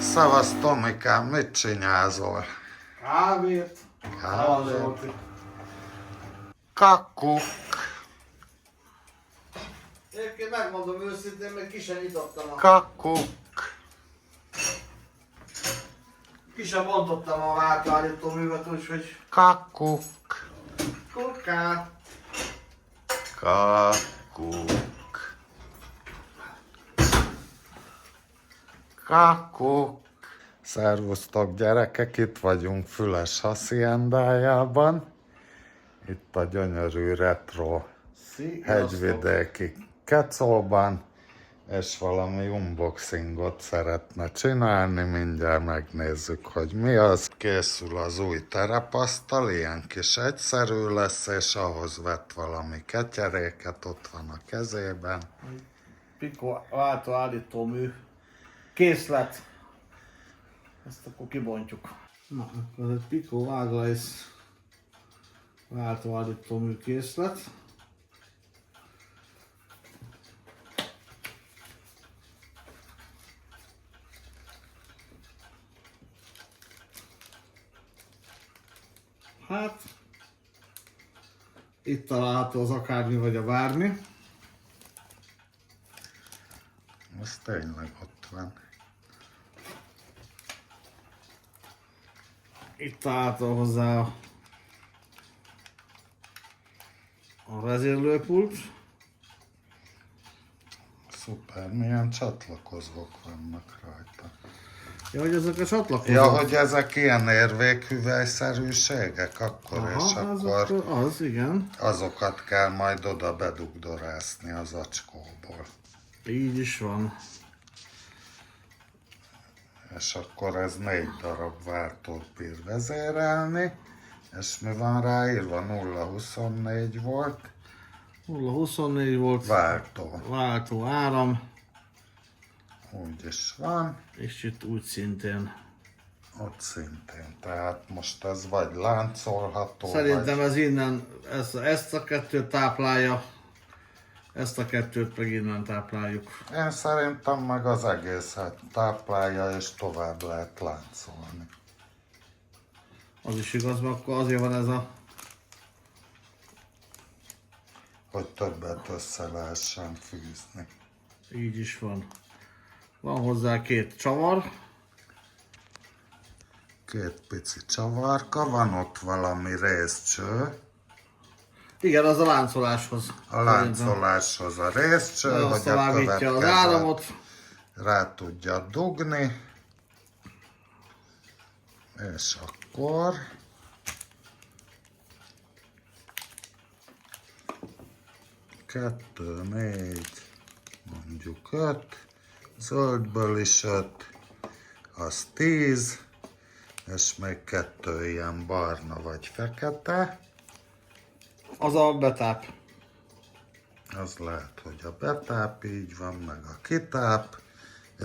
Szavasz, Tomikám, mit csinálzol? Kávét. Kávét. Kakuk. Egyébként megmondom őszintén, még ki sem nyitottam Kakuk. ki sem bontottam a váltóállító művet, úgyhogy Kakuk. kurká. Kakuk. Kakuk. Szervusztok gyerekek, itt vagyunk Füles haciendájában. Itt a gyönyörű retro hegyvidéki Kecolban, és valami unboxingot szeretne csinálni, mindjárt megnézzük, hogy mi az. Készül az új terepasztal, ilyen kis egyszerű lesz, és ahhoz vett valami ketyeréket, ott van a kezében. Pico váltóállító mű. Készlet. Ezt akkor kibontjuk. Na, akkor ez egy Pico Waglais váltóállító mű készlet. Hát, itt található az akármi vagy a bármi. Ez tényleg ott van. Itt található hozzá a vezérlőpult. Szuper, milyen csatlakozók vannak rajta. Ja, hogy ezek a csatlakozók. Ja, hogy ezek ilyen érvékhüvelyszerűségek, akkor és akkor az, igen. azokat kell majd oda bedugdorászni az acskóból. Így is van. És akkor ez 4 darab váltót bír vezérelni, és mi van ráírva? 024 volt. 024 volt. Váltó. Váltó áram. Úgy is van. És itt úgy szintén. Ott szintén. Tehát most ez vagy láncolható, Szerintem vagy... ez innen, ezt a kettőt táplálja. Ezt a kettőt meg innen tápláljuk. Én szerintem meg az egészet táplálja, és tovább lehet láncolni. Az is igaz, mert akkor azért van ez a... Hogy többet össze lehessen fűzni. Így is van. Van hozzá 2 csavar. 2 pici csavarka, van ott valami részcső. Igen, az a láncoláshoz. A láncoláshoz a részcső, hogy a az áramot. rá tudja dugni. És akkor... 2, 4, mondjuk 5, zöldből is 5, az 10, és még 2 ilyen barna vagy fekete. Az a betáp. Az lehet, hogy a betáp, így van, meg a kitáp,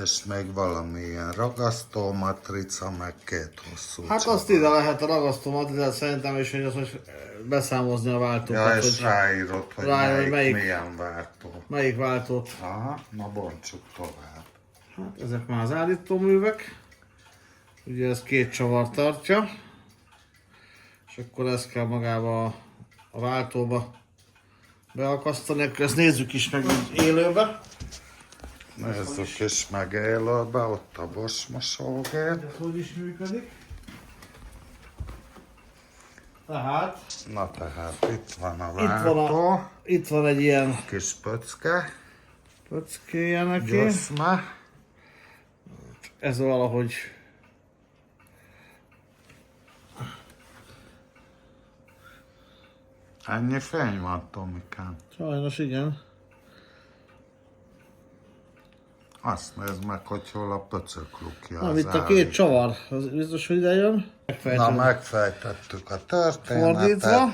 és még valami ilyen ragasztó matrica, meg 2 hosszú Hát csavar. azt ide lehet a ragasztó matricát szerintem, és hogy azt most beszámozni a váltókat. Ja, és ráírod, hogy melyik milyen váltó. Melyik váltót. Aha, na bontsuk tovább. Hát ezek már az állítóművek. Ugye ez 2 csavar tartja. És akkor ezt kell magába a váltóba beakasztani. Akkor ezt nézzük is meg így élőbe. Nézzük is meg élőbe, ott a Bosch mosógép. Ez hogy is működik. Tehát Itt van a váltó. itt van egy ilyen Kis pöcke. pöckéje neki. Gyöszme. Ez valahogy Ennyi fény van, Tomikán. sajnos igen. Azt nézd meg, hogy hol a pöcöklukja Na, az itt a 2 csavar, az biztos, hogy ide jön. Na, megfejtettük a történetet. Fordítva.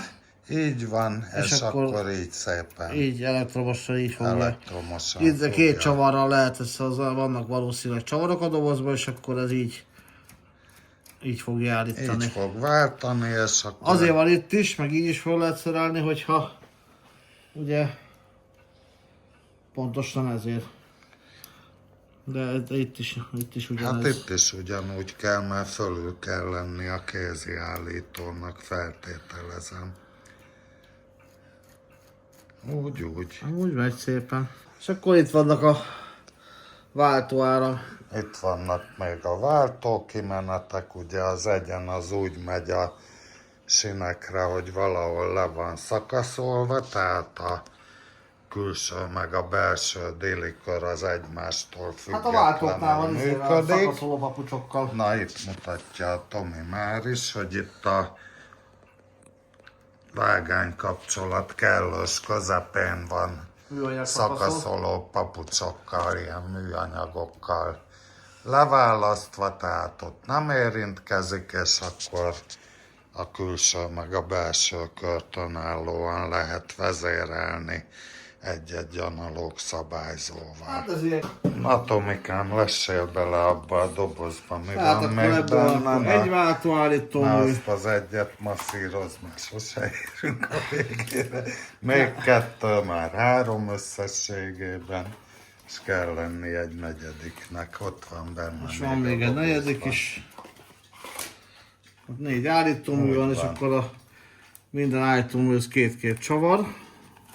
Így van, és akkor akkor így szépen. Így elektromosan így fogja. Elektromosan Itt a 2 fogja. csavarral lehet, vannak valószínűleg csavarok a dobozban, és akkor ez így fogja állítani. Így fog váltani, és akkor... Azért van itt is, meg így is fel lehet szerelni, hogyha ugye pontosan ezért. De itt is ugyanez. Hát itt is ugyanúgy kell, mert fölül kell lenni a kézi állítónak, feltételezem. Úgy. Úgy megy szépen. És akkor itt vannak a váltóáram. Itt vannak még a váltókimenetek, ugye az egyen az úgy megy a sinekre, hogy valahol le van szakaszolva, tehát a külső meg a belső déli kör az egymástól Hát a váltóknál függetlenül van a működik. szakaszoló papucsokkal. Na itt mutatja a Tomi már is, hogy itt a vágánykapcsolat kellős közepén van Műanyag szakaszol. szakaszoló papucsokkal, ilyen műanyagokkal leválasztva, tehát ott nem érintkezik, és akkor a külső meg a belső kört önállóan lehet vezérelni egy-egy analóg szabályzóval. Hát ez ilyen. Na Tomikám, lessél bele abba a dobozba, mi Tehát van akkor még ebből benne? egy váltóállító Na, mű. azt az egyet masszírozd, mert sose érünk a végére. Még kettő, már 3 összességében, és kell lenni egy negyediknek, ott van benne. És van még egy negyedik is. Ott 4 állítómű Úgy van, és van. akkor minden állítóműhöz 2 csavar.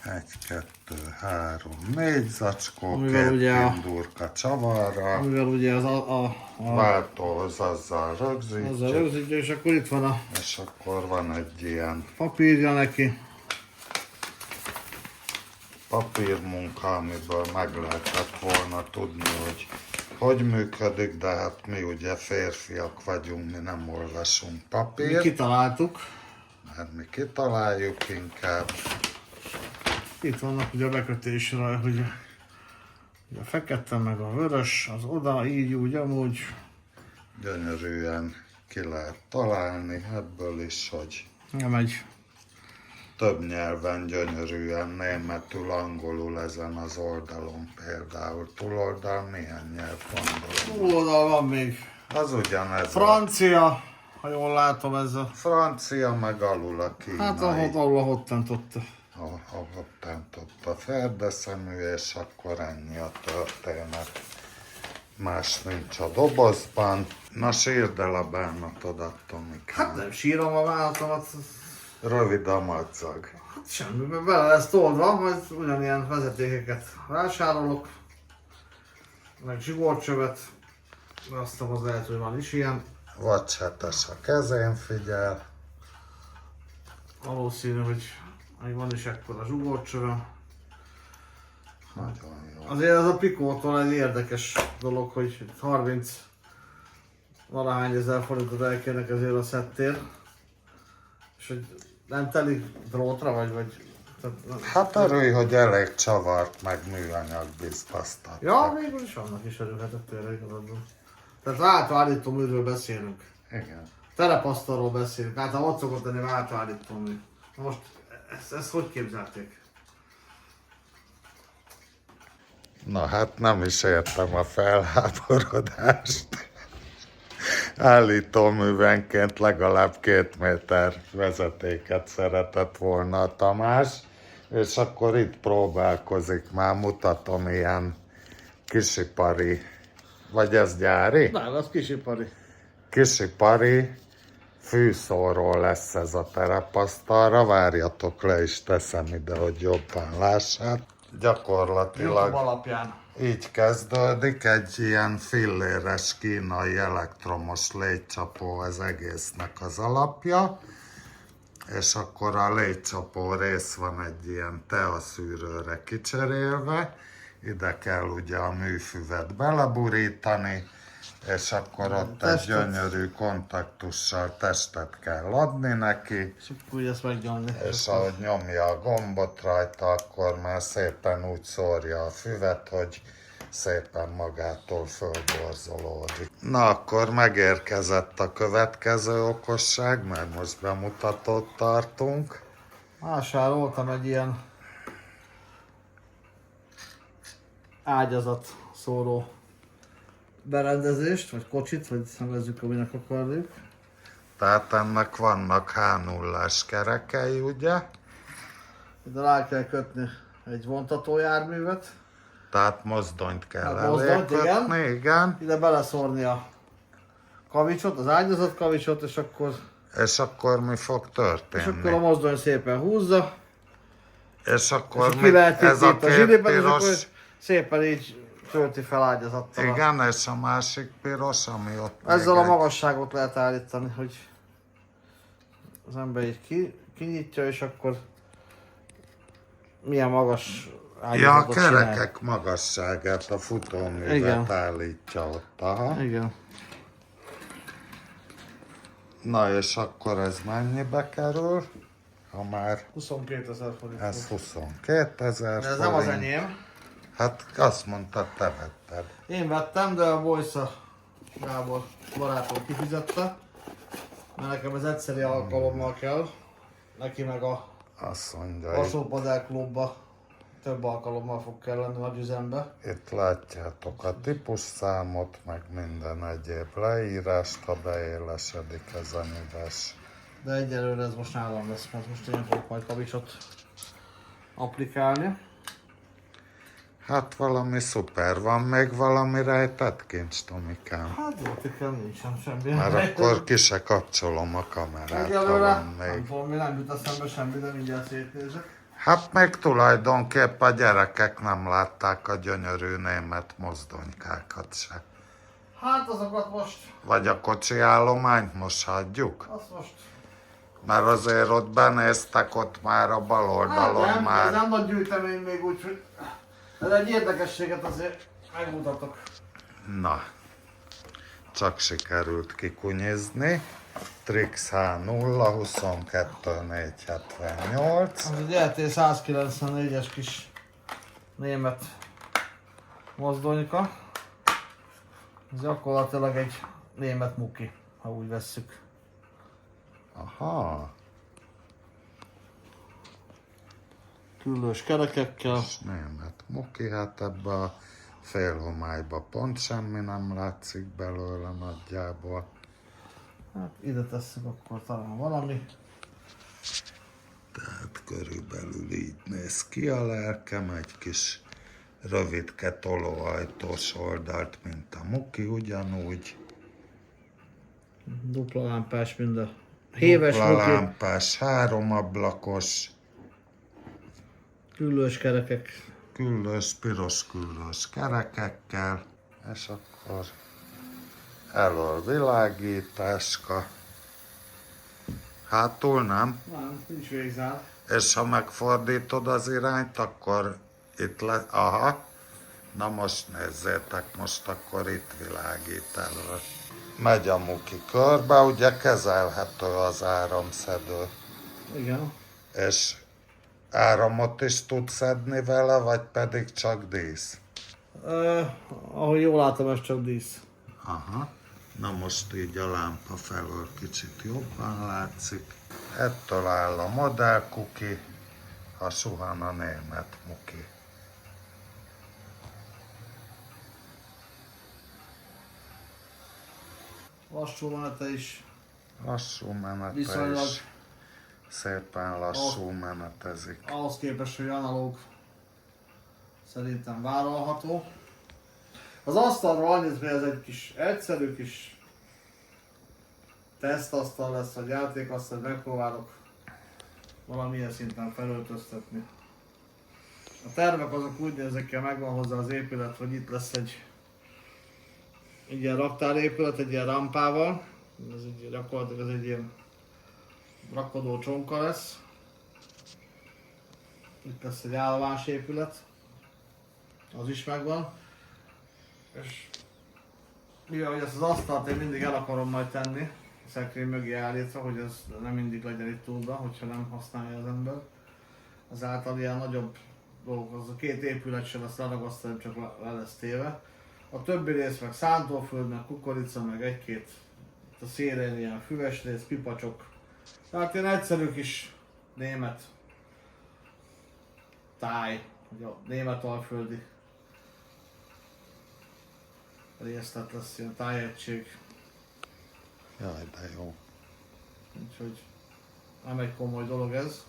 1, 2, 3, 4 zacskó, Amivel 2 ugye a- pindurka csavarra, Amivel ugye a váltóhoz azzal rögzítjük, rögzítjük, és akkor itt van a és akkor van egy ilyen papírja neki. papírmunka, amiből meg lehetett volna tudni, hogy működik, de hát mi ugye férfiak vagyunk, mi nem olvasunk Mi papírt, kitaláltuk. mert mi kitaláljuk inkább. Itt vannak ugye a bekötésre, hogy a fekete meg a vörös, az oda, így, úgy, amúgy. Gyönyörűen ki lehet találni ebből is, hogy Nem egy. több nyelven gyönyörűen, németül, angolul ezen az oldalon például. Túloldal milyen nyelv van? Túloldal van még Az ugyanez. francia, ha jól látom ez a... Francia, meg alul a kínai. Hát ahol a hottent ott. A ott a ferdeszemű, és akkor ennyi a történet. Más nincs a dobozban. Na sírd el a bánatodat, Tomikám. Hát nem sírom a vállalatomat. Rövid a madzag. Hát semmi, bele lesz toldva, majd ugyanilyen vezetékeket vásárolok. Meg zsigorcsövet. Azt az lehet, hogy van is ilyen. Vacshetes a kezén, figyel. Valószínű, hogy még van is ekkora zsugorcsöve. Nagyon jó. Azért ez a Picótól egy érdekes dolog, hogy 30 valahány ezer forintot elkérnek ezért a szettért. És hogy nem telik drótra vagy tehát, Hát örülj, hogy elég csavart, meg műanyag biztasztat. ja, végül is annak is örülhetett tényleg igazadban. Tehát váltóállítóműről beszélünk. Igen. Terepasztalról beszélünk. Általában ott szokott lenni váltóállítómű. Na most ezt hogy képzelték? Na hát nem is értem a felháborodást. Állítóművenként legalább 2 méter vezetéket szeretett volna a Tamás, és akkor itt próbálkozik, már mutatom ilyen kisipari, vagy ez gyári? Nem, az kisipari. Kisipari fűszóró lesz ez a terepasztalra, várjatok, le is teszem ide, hogy jobban lássát. Gyakorlatilag YouTube alapján. így kezdődik, egy ilyen filléres kínai elektromos légycsapó az egésznek az alapja, és akkor a légycsapó rész van egy ilyen teaszűrőre kicserélve, ide kell ugye a műfüvet beleburítani, és akkor ott egy Testet. gyönyörű kontaktussal testet kell adni neki, És akkor ugye ezt megnyomni. és ahogy nyomja a gombot rajta, akkor már szépen úgy szórja a füvet, hogy szépen magától fölborzolódik. Na akkor megérkezett a következő okosság, mert most bemutatót tartunk. Vásároltam egy ilyen ágyazat szóró berendezést, vagy kocsit, vagy nevezzük, aminek akarjuk. Tehát ennek vannak H0-as kerekei, ugye? Ide rá kell kötni egy vontatójárművet. Tehát mozdonyt kell Hát mozdonyt, elkötni, igen. Ide beleszórni a kavicsot, az ágyazott kavicsot, és akkor Mi fog történni? a mozdony szépen húzza, És akkor és ki lehet ez a itt a két zsilipet, és akkor piros, szépen így tölti fel ágyazattal. igen, és a másik piros, ami ott Ezzel még a magasságot lehet állítani, hogy az ember így kinyitja, és akkor milyen magas Ja, a ágyazatot csinál. kerekek magasságát, a futóművet Igen. állítja ott. Aha. Igen. Na és akkor ez mennyibe kerül? Ha már 22 000 forint. ez 22 000 De ez forint. nem az enyém. Hát azt mondtad, te vetted. Én vettem, de a Bojsza Gábor barátom kifizette, mert nekem ez egyszeri alkalommal kell. Neki meg a Azt mondja, Alsópadák klubba több alkalommal fog kelleni nagy üzembe. itt látjátok a típusszámot, meg minden egyéb leírást, ha beélesedik ez a nyugás. De egyelőre ez most nálam lesz, mert most én fogok majd kavicsot applikálni. Hát valami szuper, van még valami rejtett kincs, Tomikám? Hát értékel nincsen semmi. Mert akkor ki se kapcsolom a kamerát, ha Egyelőre van nem még. tudom, mi nem jut eszembe semmi, de mindjárt szétnézek. Hát még tulajdonképp a gyerekek nem látták a gyönyörű német mozdonykákat se. Hát azokat most, Vagy a kocsi állományt most hagyjuk? azt most. Mert azért ott benéztek, ott már a bal oldalon Hát nem, már. ez nem nagy gyűjtemény még úgy, hogy... De egy érdekességet azért megmutatok. Na, csak sikerült kikunyizni. Trix H0 22 478. Ez egy ET 194-es kis német mozdonyka. Ez gyakorlatilag egy német muki, ha úgy vesszük. Aha, Küllős kerekekkel. és német muki, hát ebbe a félhomályba pont semmi nem látszik belőle nagyjából. Hát ide tesszük akkor talán valami. Tehát körülbelül így néz ki a lelkem, egy kis rövidke tolóajtós oldalt, mint a muki, ugyanúgy. Dupla lámpás minden. Héves Dupla muki. lámpás, háromablakos, Küllős kerekek. küllős, piros küllős kerekekkel, és akkor elől világításka. Hátul nem? Nem, nincs végzár. És ha megfordítod az irányt, akkor itt lesz, aha, na most nézzétek, most akkor itt világít elő. Megy a muki körbe, ugye kezelhető az áramszedő, Igen. és áramot is tudsz szedni vele, vagy pedig csak dísz? Ahogy jól látom, ez csak dísz. Aha, na most így a lámpa felől kicsit jobban látszik. Ettől áll a modell kuki, a suhan a német muki. Lassú menete is. Lassú menete Viszonylag. is. Szépen lassú menetezik. Ahhoz képest, hogy analóg, szerintem vállalható. Az asztalról annyit, hogy ez egy kis egyszerű kis tesztasztal lesz, vagy játékasztal, hogy megpróbálok valamilyen szinten felöltöztetni. A tervek azok úgy néznek ki, megvan hozzá az épület, hogy itt lesz egy ilyen raktárépület, egy ilyen rampával. Ez egy, gyakorlatilag ez egy ilyen rakodó csonka lesz. Itt lesz egy állomásépület. Az is megvan. És mivel hogy ezt az asztalt én mindig el akarom majd tenni, a szekrény mögé állítva, hogy ez nem mindig legyen itt túlba, hogyha nem használja az ember. Azáltal ilyen nagyobb dolgok, az a két épület sem lesz leragasztani, csak le lesz téve. A többi rész meg szántóföld, meg kukorica, meg egy-két a szélén ilyen füves rész, pipacsok. Tehát ilyen egyszerű kis német táj, vagy a német alföldi részlet lesz, ilyen tájegység. Jaj, de jó. Úgyhogy nem egy komoly dolog ez.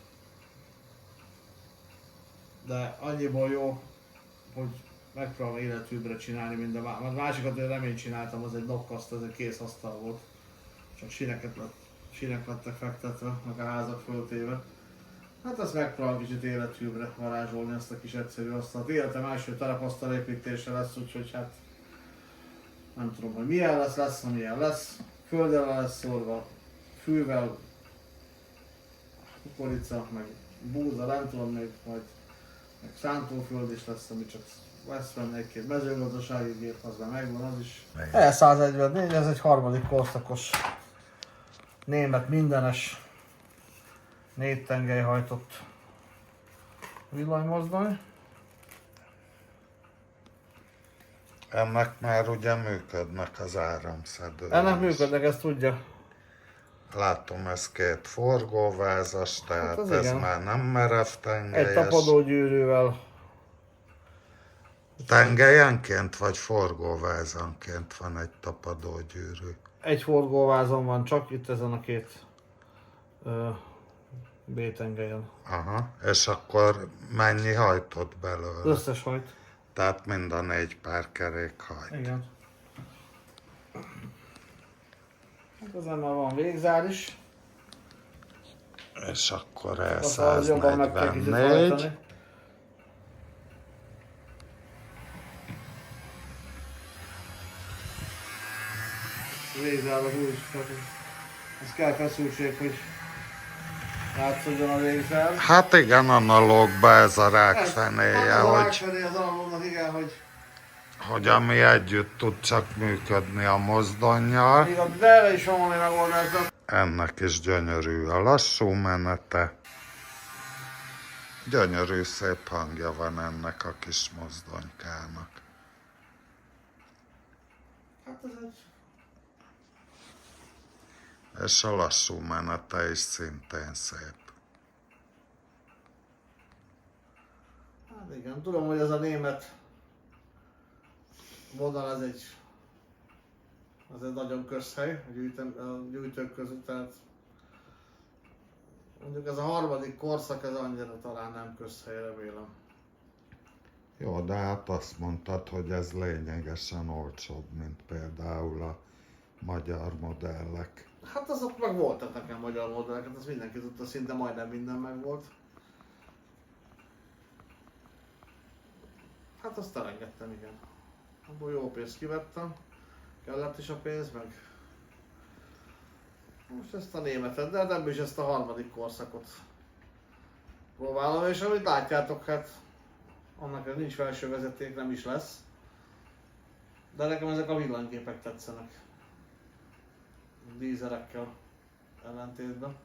De annyiból jó, hogy megpróbálom életűbbre csinálni, mint a másikat remény csináltam, az egy nokkaszt, ez egy kész asztal volt. Csak sínek lettek fektetve, meg a házak föltéve. Hát ezt megpróbálom kicsit életűbbre varázsolni, ezt a kis egyszerű asztalt. Életem első terepasztal építése lesz, úgyhogy hát nem tudom, hogy milyen lesz, amilyen lesz. Földdel lesz szórva, fűvel, kukorica, meg búza, nem tudom még, majd meg szántóföld is lesz, ami csak lesz benne egy-két mezőgazdasági gép, az már megvan az is. E144, ez egy harmadik korszakos német mindenes 4 tengelyhajtott villanymozdony. Ennek már ugye működnek az áramszedők. Ennek működnek, ezt tudja. Látom, ez 2 forgóvázas, tehát hát ez igen. már nem merev tengelyes. Egy tapadógyűrűvel. Tengelyenként vagy forgóvázanként van egy tapadógyűrű? Egy forgóvázon van csak, itt ezen a 2 B-tengelyen. Aha, és akkor mennyi hajtott belőle? Összes hajt. Tehát mind a 4 pár kerék hajt. Igen. Hát ezen már van végzár is. És akkor Az jobban meg kell kicsit E144. hajtani. Végzár az úgy, ez kell feszültség, hogy látszódjon a végzár. Hát igen, analógba ez a rákfenéje, Az a hogy, rákfené az analógnak, igen, hogy ami együtt tud csak működni a mozdonnyal. igaz, de erre is van valami megoldás. Ennek is gyönyörű a lassú menete. Gyönyörű szép hangja van ennek a kis mozdonykának. Hát ez egy... És a lassú menete is szintén szép. Hát igen, tudom, hogy ez a német vonal, az egy nagyon közhely a gyűjtők között, tehát mondjuk ez a harmadik korszak, ez annyira talán nem közhely, remélem. Jó, de hát azt mondtad, hogy ez lényegesen olcsóbb, mint például a magyar modellek. Hát azok meg voltak nekem magyar modelleket, azt mindenki tudta, szinte majdnem minden meg volt. Hát azt elengedtem, igen. Abból jó pénzt kivettem, kellett is a pénz, meg most ezt a németet, de nem is ezt a harmadik korszakot próbálom, és amit látjátok, hát annak nincs felső vezeték, nem is lesz. De nekem ezek a villanyképek tetszenek. Dízelekkel ellentétben.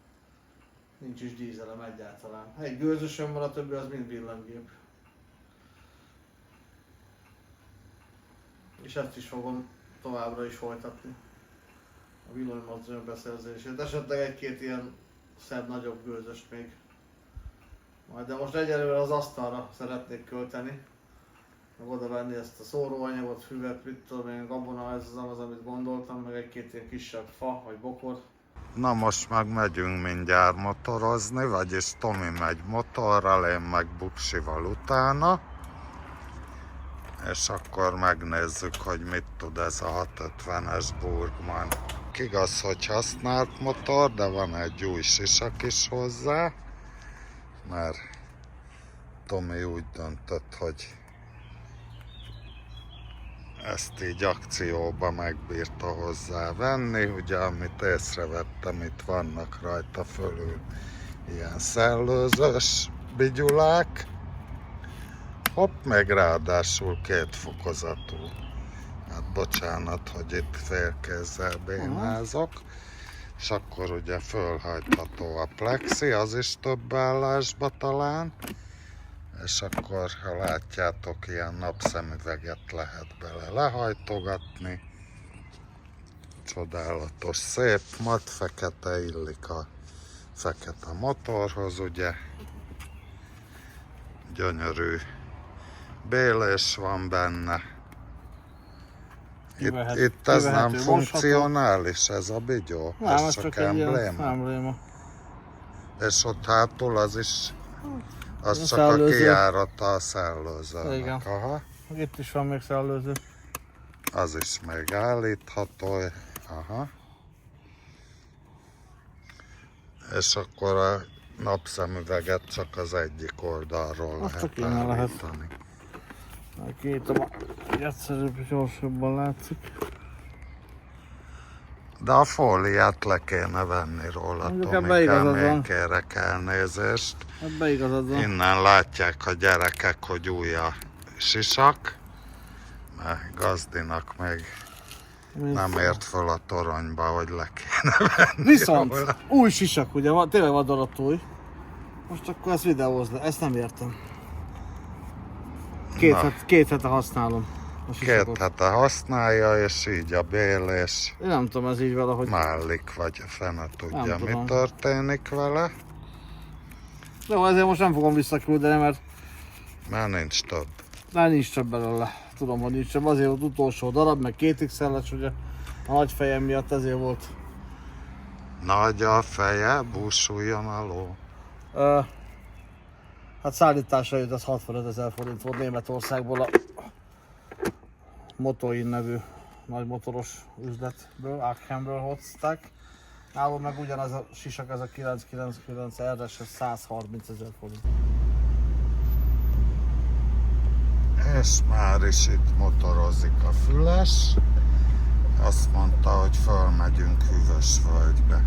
Nincs is dízelem egyáltalán. Egy gőzösöm van, a többi az mind villanygép. És ezt is fogom továbbra is folytatni. A villanymozdony beszerzését. Esetleg egy-két ilyen szebb, nagyobb gőzöst még. Majd, de most egyelőre az asztalra szeretnék költeni. Meg oda venni ezt a szóróanyagot, füvet, mit tudom én, gabona, ez az, amit gondoltam, meg egy-két ilyen kisebb fa, vagy bokor. Na most meg megyünk mindjárt motorozni, vagyis Tomi megy motorral, én meg Buksival utána. És akkor megnézzük, hogy mit tud ez a 650-es Burgman. Igaz, hogy használt motor, de van egy új sisak is hozzá, mert Tomi úgy döntött, hogy ezt így akcióba megbírta hozzá venni. Ugye, amit észrevettem, itt vannak rajta fölül ilyen szellőzős bigyulák. Hopp, még ráadásul 2 fokozatú. Hát bocsánat, hogy itt félkézzel bénázok. És akkor ugye fölhajtható a plexi, az is több állásba talán. És akkor, ha látjátok, ilyen napszemüveget lehet bele lehajtogatni. Csodálatos, szép, mat fekete, illik a fekete motorhoz, ugye. Gyönyörű bélés van benne. Itt ez nem funkcionális, ez a bigyó, Nem, ez csak embléma. embléma. És ott hátul az is, az A csak a szellőző. kijárata a szellőzőnek. Igen. Aha. Itt is van még szellőző. Az is megállítható. Aha. És akkor a napszemüveget csak az egyik oldalról Azt lehet csak innen lehet. állítani. Kinyitom, hogy egyszerűbb, gyorsabban látszik. De a fóliát le kéne venni róla, Mondjuk ebben igazad Tomikám, én van. kérek elnézést. Ebben igazad van. Innen látják a gyerekek, hogy új a sisak, mert Gazdinak még nem ért föl a toronyba, hogy le kéne venni Viszont róla. új sisak, ugye van, tényleg vadonat új. Most akkor ezt videózd le, ezt nem értem. Két hete használom a sisakot. 2 hete használja, és így a bélés Én nem tudom, ez így valahogy... mállik, vagy fene tudja, Nem mi tudom. történik vele, Jó, ezért most nem fogom visszaküldeni, mert nincs több. nincs több belőle. Tudom, hogy nincs több, azért volt utolsó darab, meg 2 XL-es, ugye a nagy fejem miatt ezért volt. Nagy a feje, búsuljon a ló. Hát szállításra jött, az 65 000 forint volt Németországból a Motoin nevű nagy motoros üzletből, Aachen-ből hozták. Nálunk meg ugyanaz a sisak, ez a 999 RS, ez 130 000 forint. És már is itt motorozik a Füles. Azt mondta, hogy fölmegyünk Hűvösvölgybe.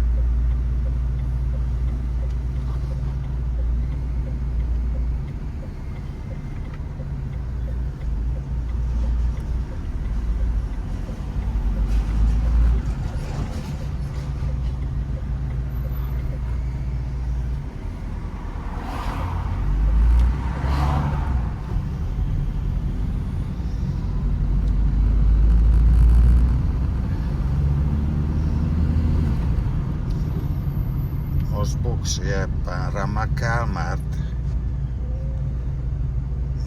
Most Buksi éppen remekel, mert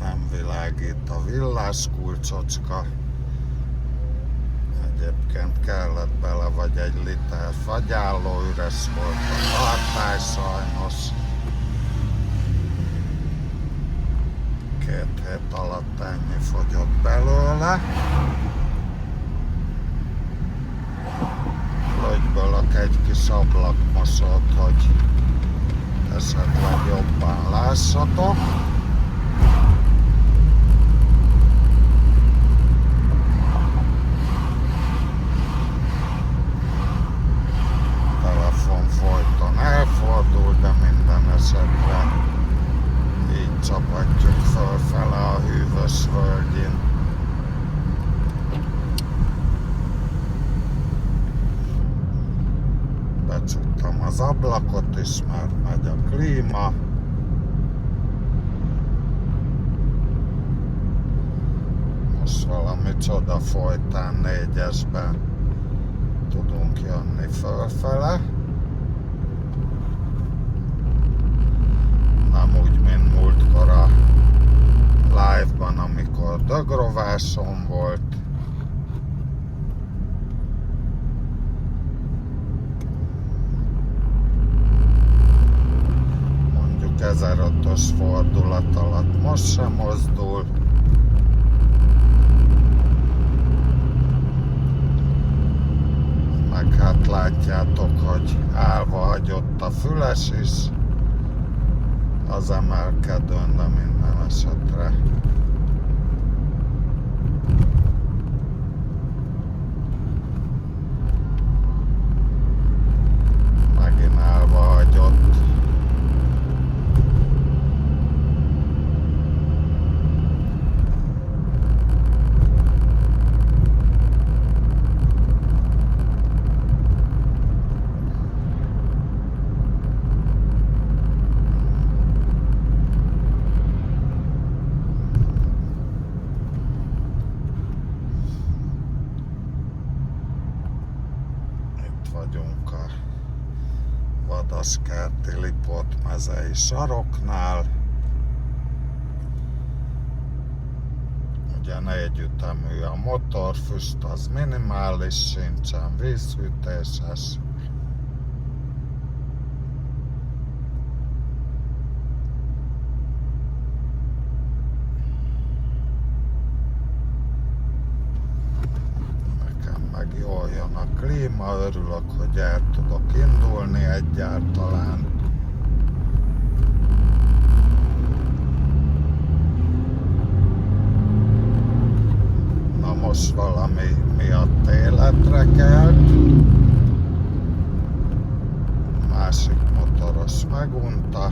nem világít a villáskulcsocska. Egyébként kellett bele vagy 1 liter fagyálló, üres volt a tartály sajnos. 2 hét alatt ennyi fogyott belőle. Lögybölök egy kis ablakmosót, hogy esetleg jobban lássatok. Telefon folyton elfordul, de minden esetre így csapatjuk fölfele a Hűvösvölgyén. Becsuktam az ablakot is, mert megy a klíma. Most valami csoda folytán 4-esben tudunk jönni fölfele. Nem úgy, mint múltkor a live-ban, amikor dögrováson volt. Mondjuk 1500-ös fordulat alatt most sem mozdul. Meg hát látjátok, hogy állva hagyott a Füles is az emelkedőn, de minden esetre megint állva hagyott. Vagyunk a Vadaskerti Lipót mezei saroknál. Ugye 4 ütemű a motor, füst az minimális, sincsen vízhűtéses. jól jön a klíma, örülök, hogy el tudok indulni egyáltalán. Na most valami miatt életre kelt. Másik motoros megunta.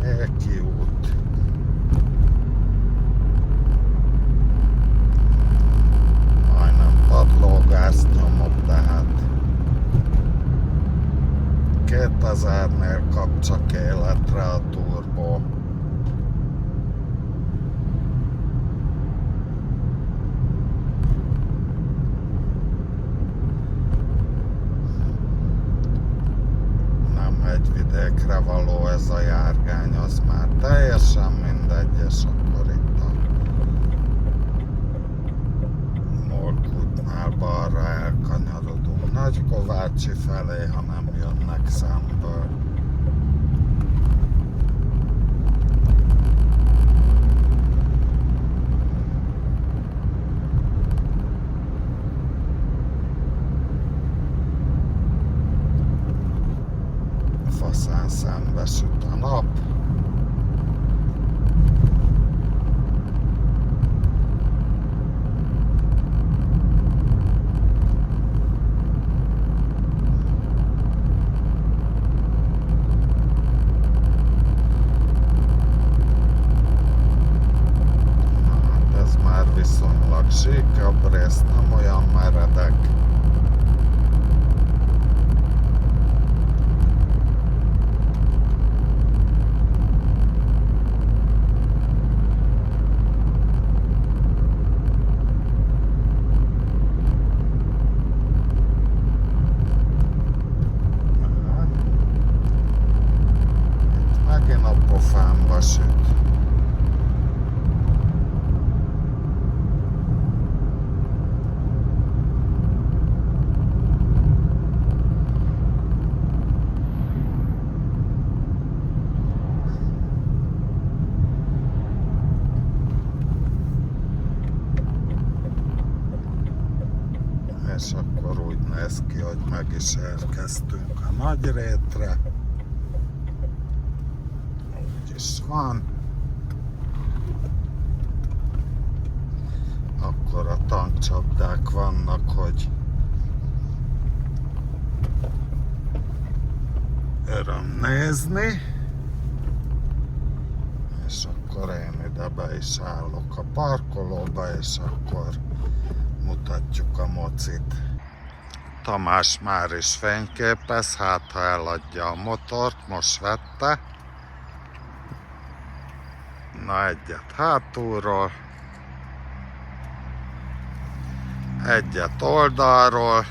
Nyéki út. Majdnem padlógázt nyomok, de hát 2000-nél kap csak életre a turbó. Nem hegyvidékre való ez a járgány, az már teljesen mindegy, és akkor itt a Molkútnál balra elkanyarodunk Nagykovácsi felé, ha nem jönnek szemből. Faszán szembesüt a nap. Hát ez már viszonylag síkabb rész, nem olyan meredek. Megint a pofámba süt. És akkor úgy néz ki, hogy meg is érkeztünk a Nagyrétre. Úgy is van. Akkor a tankcsapdák vannak, hogy öröm nézni. És akkor én ide be is állok a parkolóba, és akkor mutatjuk a mocit. Tamás már is fényképez, hát ha eladja a motort, most vette. Na, egyet hátulról, egyet oldalról,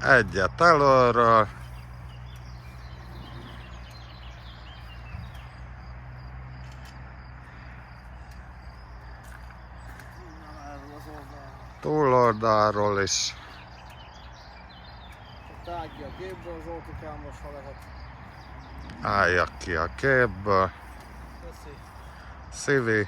egyet elölről, túloldalról is. Tágja a képből, Zsoltikám, most ha lehet. Álljak ki a képből. Köszi. Szívi.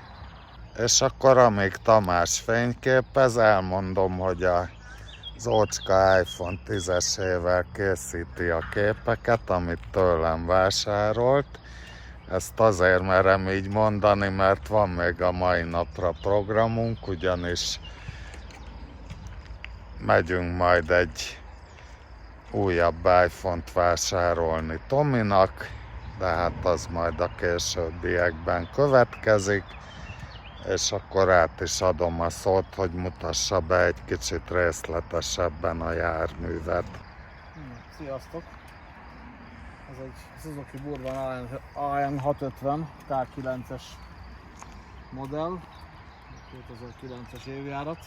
És akkor amíg Tamás fényképez, elmondom, hogy az ócska iPhone 10-esével készíti a képeket, amit tőlem vásárolt. Ezt azért merem így mondani, mert van még a mai napra programunk, ugyanis megyünk majd egy újabb iPhone-t vásárolni Tominak, de hát az majd a későbbiekben következik, és akkor át is adom a szót, hogy mutassa be egy kicsit részletesebben a járművet. Sziasztok! Ez egy Suzuki Burban AM650 K9-es modell, 2009-es évjárat.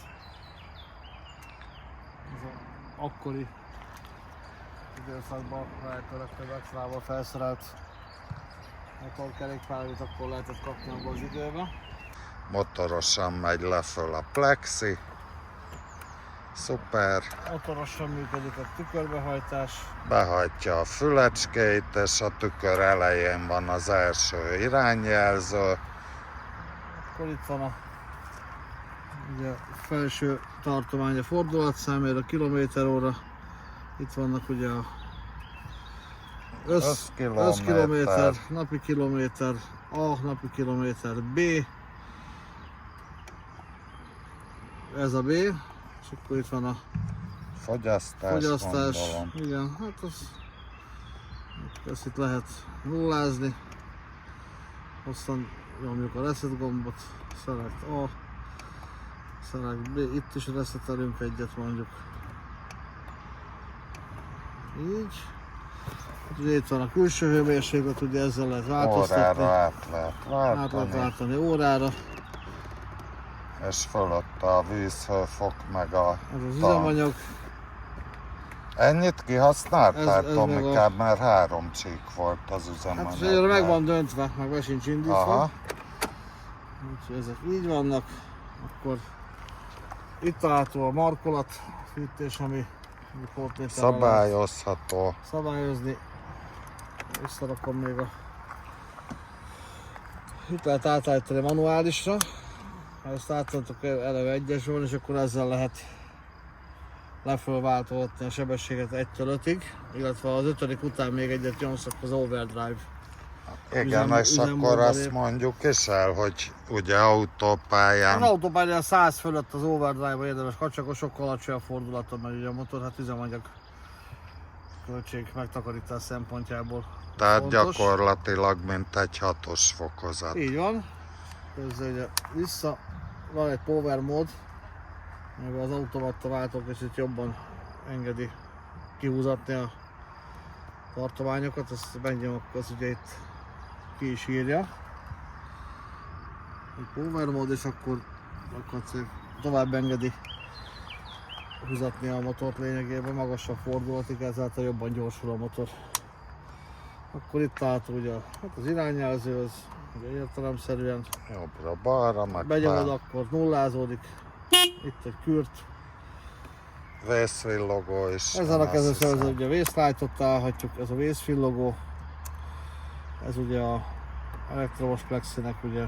Ez az akkori időszakban lehetőleg több extrával felszerelt motorkerékpár, amit akkor lehetett kapni abban az időben. Motorosan megy le föl a plexi. Szuper. Motorosan működik a tükörbehajtás. Behajtja a fülecskeit, és a tükör elején van az első irányjelző. Akkor itt van a ugye, felső tartomány a fordulatszámért, a kilométeróra. Itt vannak ugye a összkilométer, napi kilométer, A, napi kilométer, B. Ez a B, és akkor itt van a Fogyasztás. Gondolom. Igen, hát ezt itt lehet nullázni. Aztán nyomjuk a reset gombot, select A, select B, itt is resetelünk egyet mondjuk. Így. Ugye itt van a külső hőmérséklet, ugye ezzel lehet változtatni. Órára át lehet váltani órára. És fölött a vízhőfok meg a Ez az üzemanyag. Ennyit kihasználtál, Ez Tomikám, mert 3 csík volt az üzemanyag. Hát egyre meg van döntve, meg be sincs indítva. Úgyhogy ezek így vannak. Akkor itt található a markolat, fűtés, ami szabályozható. Szabályozni. Visszarakom még a... Itt lehet átállítani manuálisra. Ha ezt átadtok eleve egyesülni, és akkor ezzel lehet lefölváltolni a sebességet 1-től 5-ig, illetve az 5. után még egyet nyomsz, akkor az overdrive. Igen, és akkor azt mondjuk is el, hogy ugye autópályán... Az autópályán 100 fölött az overdrive-ba érdemes kapcsolni, sokkal alacsony a fordulaton, mert ugye a motor hát üzemanyag költség megtakarítás szempontjából Tehát fontos. gyakorlatilag mint egy 6-os fokozat. Így van. Közben ugye vissza, van egy power mód, amiben az automatta váltó kicsit jobban engedi kihúzatni a tartományokat, ezt benyomok, az ugye itt ki is írja. Egy power mód, és akkor tovább engedi húzatni a motort lényegében, magasabb fordulatig, ezáltal jobban gyorsul a motor. Akkor itt található ugye hát az irányjelző, az ugye értelemszerűen Jobbra-balra, meg begyomod, akkor nullázódik. Itt egy kürt. vészvillogó is. Ezzel a kezőszerző ugye a vészlájtot találhatjuk, ez a vészvillogó. Ez ugye a elektromos plexinek ugye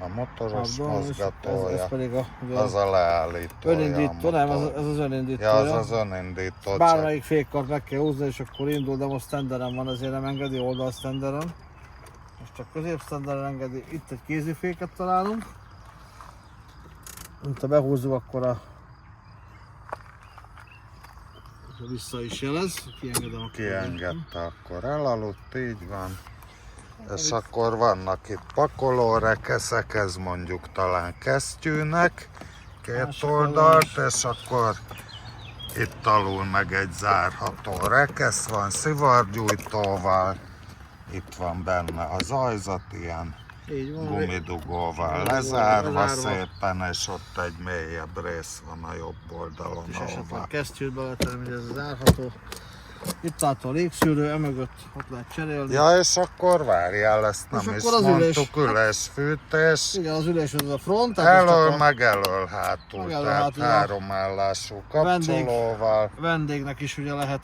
a motoros mozgatója, ez pedig az a leállítója. Önindító, nem, ez az önindítója. Ja, az az önindító. Bármelyik fékkart meg kell húzni, és akkor indul, de most standeren van, ezért nem engedi oldal standeren. Most csak közép standeren engedi. Itt egy kéziféket találunk. Ha behúzzuk, akkor vissza is jelez. Kiengedem, Kiengedte, akkor elaludt, így van. És akkor vannak itt pakolórekeszek, ez mondjuk talán kesztyűnek, két oldalt, és akkor itt alul meg egy zárható rekesz van szivargyújtóval, itt van benne az ajzat ilyen gumidugóval lezárva szépen, és ott egy mélyebb rész van a jobb oldalon. És esetleg kesztyűt beletenni, hogy ez zárható. Itt látható a légszűrő, emögött ott lehet cserélni. Ja, és akkor várjál, ezt nem is mondtuk, ülésfűtés. Igen, az ülés az a front. Elől meg elől hátul, tehát háromállású kapcsolóval. Vendégnek is ugye lehet.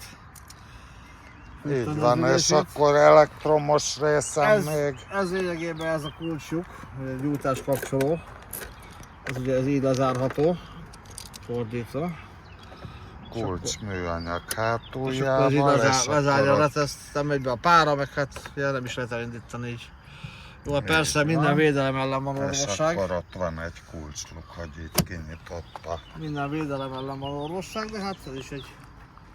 Így van, és akkor elektromos részem még. Ez lényegében ez a kulcsjuk, egy gyújtás kapcsoló. Ez ugye ez így lezárható, fordítva. Kulcs műanyag hátuljával. És akkor ez így lezárja, hát ezt nem megy be a pára, meg hát ugye nem is lehet elindítani így. Jó, persze minden védelem ellen van orvosság. És akkor ott van egy kulcsluk, hogy itt kinyitotta. Minden védelem ellen van orvosság, de hát ez is egy...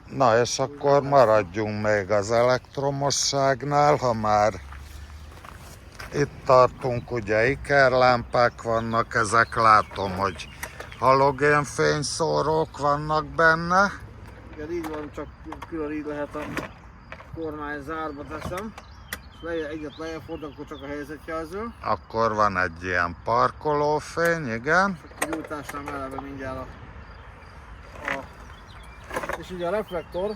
Na és akkor maradjunk még az elektromosságnál, ha már itt tartunk, ugye ikerlámpák vannak, ezek látom, hogy halogénfényszórók vannak benne. Igen, így van, csak külön így lehet a kormány zárba teszem. egyet lejjebb fordul, akkor csak a helyzetjelző. Akkor van egy ilyen parkolófény, igen. A gyújtásnál eleve mindjárt és ugye a reflektor,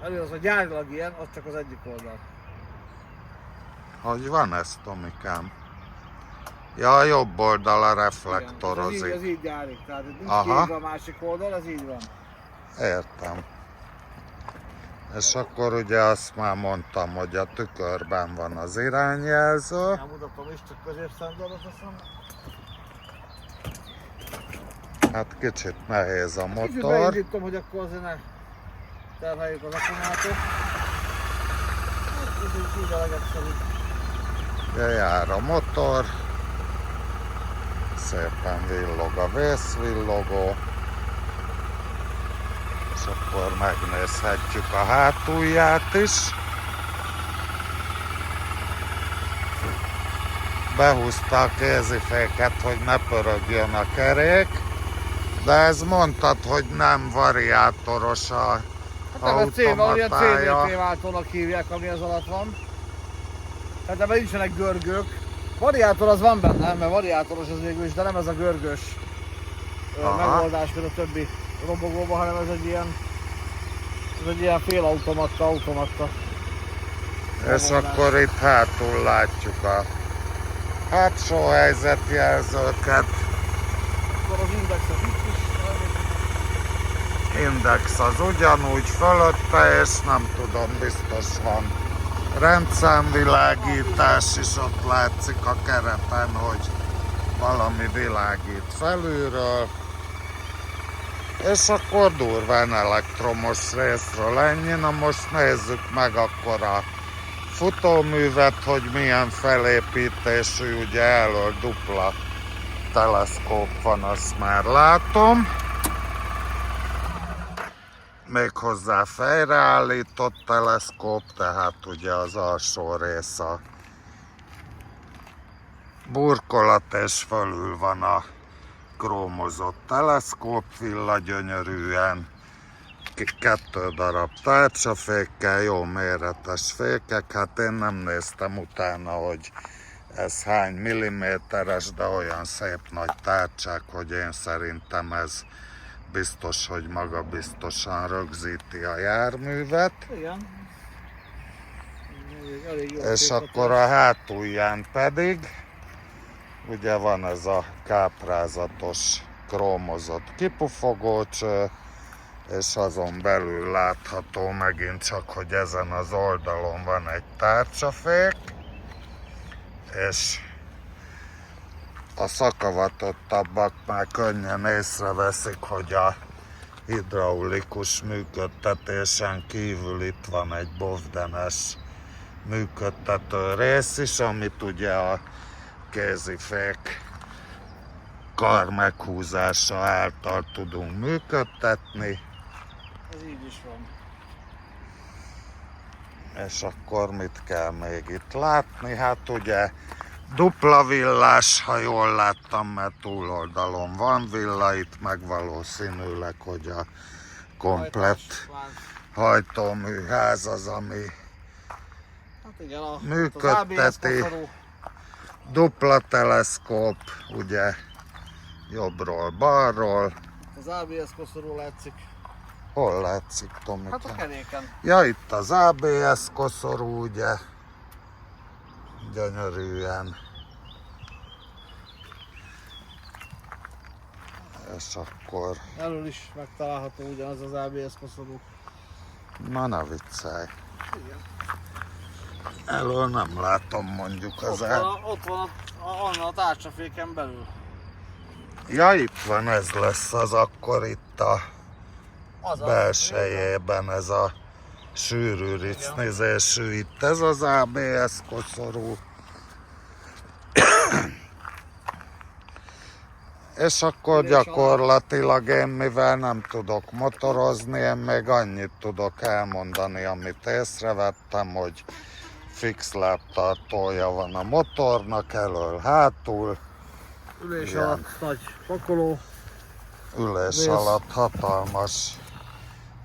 az a gyárilag ilyen, az csak az egyik oldal. Hogy van ez, Tomikám? Ja, a jobb oldal reflektorozik. Igen, ez így gyárik, tehát itt nincs Aha. képbe a másik oldal, ez így van. Értem. És akkor ugye azt már mondtam, hogy a tükörben van az irányjelző. Elmutatom is, csak középszemdől teszem. Hát kicsit nehéz a Kicsit motor. beindítom, hogy akkor azért ne terheljük az akkumulátort. Hát, ez így a legegyszerűbb. Ja, jár a motor. Szépen villog a vészvillogó. És akkor megnézhetjük a hátulját is. Behúzta a kéziféket, hogy ne pörögjön a kerék. De ez mondtad, hogy nem variátoros a Hát ilyen automatája. CVT váltónak hívják, ami ez alatt van. Tehát ebben nincsenek görgők. Variátor az van benne, mert variátoros az végül is, de nem ez a görgős megoldás, mint a többi robogóban, hanem ez egy ilyen automata. És akkor itt hátul látjuk a hátsó helyzetjelzőket. Akkor az indexet itt is. Index az ugyanúgy fölötte, és nem tudom, biztos van rendszámvilágítás is, ott látszik a kerepen, hogy valami világít felülről. És akkor durván elektromos részről ennyi. Na most nézzük meg akkor a futóművet, hogy milyen felépítésű, ugye elől dupla teleszkóp van, azt már látom. Méghozzá fejreállított teleszkóp, tehát ugye az alsó rész a burkolat, és fölül van a krómozott teleszkópvilla gyönyörűen. 2 darab tárcsafékkel, jó méretes fékek, hát én nem néztem utána, hogy ez hány milliméteres, de olyan szép nagy tárcsák, hogy én szerintem ez biztos, hogy magabiztosan rögzíti a járművet. Igen. Elég jó És képet akkor a hátulján pedig ugye van ez a káprázatos krómozott kipufogócső, és azon belül látható megint csak, hogy ezen az oldalon van egy tárcsafék, és a szakavatottabbak már könnyen észreveszik, hogy a hidraulikus működtetésen kívül itt van egy bovdenes működtető rész is, amit ugye a kézifék kar meghúzása által tudunk működtetni. Ez így is van. És akkor mit kell még itt látni? Hát ugye dupla villás, ha jól láttam, mert túloldalon van villa, itt meg valószínűleg, hogy a komplett hajtóműház az, ami Hát igen, működteti. Dupla teleszkóp, ugye jobbról, balról. Az ABS koszorú látszik. Hol látszik, Tomika? Hát a keréken. Ja, itt az ABS koszorú, ugye, gyönyörűen. És akkor... Elől is megtalálható ugyanaz az ABS koszorú. Na, ne viccelj. Igen. Elől nem látom mondjuk az Ott van a tárcsaféken belül. Ja, itt van, ez lesz az akkor itt a belsejében, ez a sűrű ricnizésű, itt ez az ABS koszorú. És akkor gyakorlatilag én, mivel nem tudok motorozni, én még annyit tudok elmondani, amit észrevettem, hogy fix lábtartója van a motornak, elől, hátul. Ülés alatt nagy pakoló. Ülés alatt hatalmas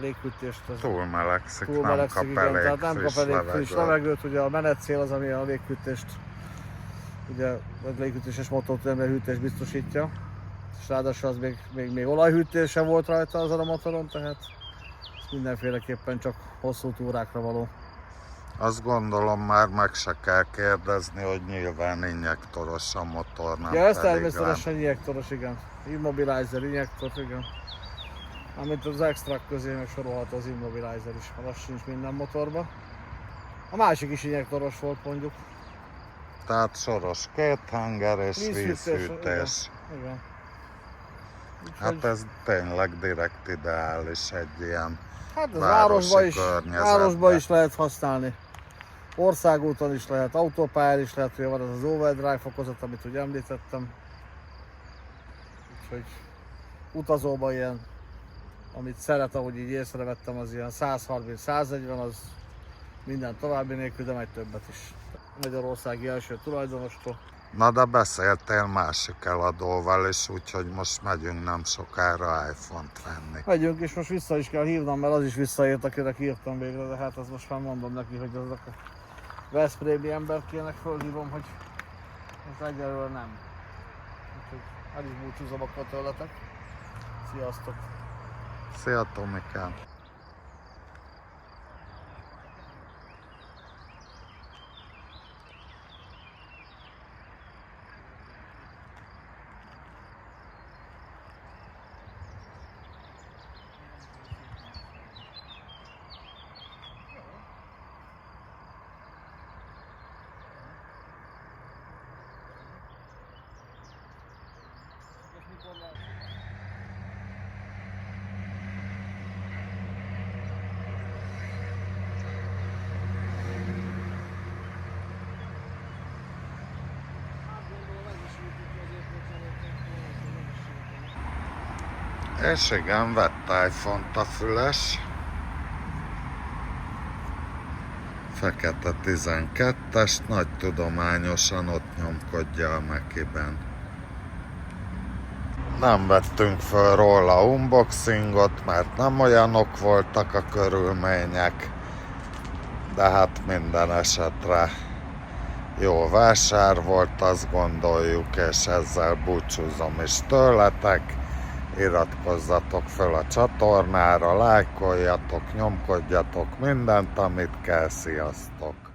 légfűtést, az Túl melegszik, túl nem melegszik, kap igen, elég tehát nem kap elég friss levegőt. levegőt, ugye a menetszél az, ami a légfűtést, ugye a légfűtéses motort a hűtést biztosítja, és ráadásul az még olajhűtése volt rajta azon a motoron, tehát mindenféleképpen csak hosszú túrákra való. Azt gondolom már meg se kell kérdezni, hogy nyilván injektoros a motor, nem Ja, ez pedig természetesen injektoros, igen. Immobilizer, injektor, igen. Amit az extrak közé meg sorolható az immobilizer is, mert az sincs minden motorban. A másik is injektoros volt mondjuk. Tehát soros kéthanger és Vízhűtés, vízhűtés. Igen. Hát Úgyhogy, ez tényleg direkt ideális egy ilyen hát ez városi városba is lehet használni. Országúton is lehet, autópályán is lehet, ugye van ez az overdrive fokozat, amit ugye említettem. Úgyhogy utazóban ilyen, amit szeret, ahogy így észrevettem, az ilyen 130-140, az minden további nélkül, de megy többet is. Magyarországi első tulajdonostól. Na de beszéltél másik eladóval is, úgyhogy most megyünk nem sokára iPhone-t venni. Megyünk, és most vissza is kell hívnom, mert az is visszaért, akinek írtam végre, de hát az most már mondom neki, hogy azok a veszprémi emberkének fölhívom, hogy ez egyelőre nem. Úgyhogy el is búcsúzom akkor tőletek. Sziasztok! Szia Tomikám! És igen, vett iPhone-t a Füles. Fekete 12-est, nagy tudományosan ott nyomkodja a Mekiben. Nem vettünk föl róla unboxingot, mert nem olyanok voltak a körülmények, de hát minden esetre jó vásár volt, azt gondoljuk, és ezzel búcsúzom is tőletek. Iratkozzatok fel a csatornára, lájkoljatok, nyomkodjatok mindent, amit kell, sziasztok!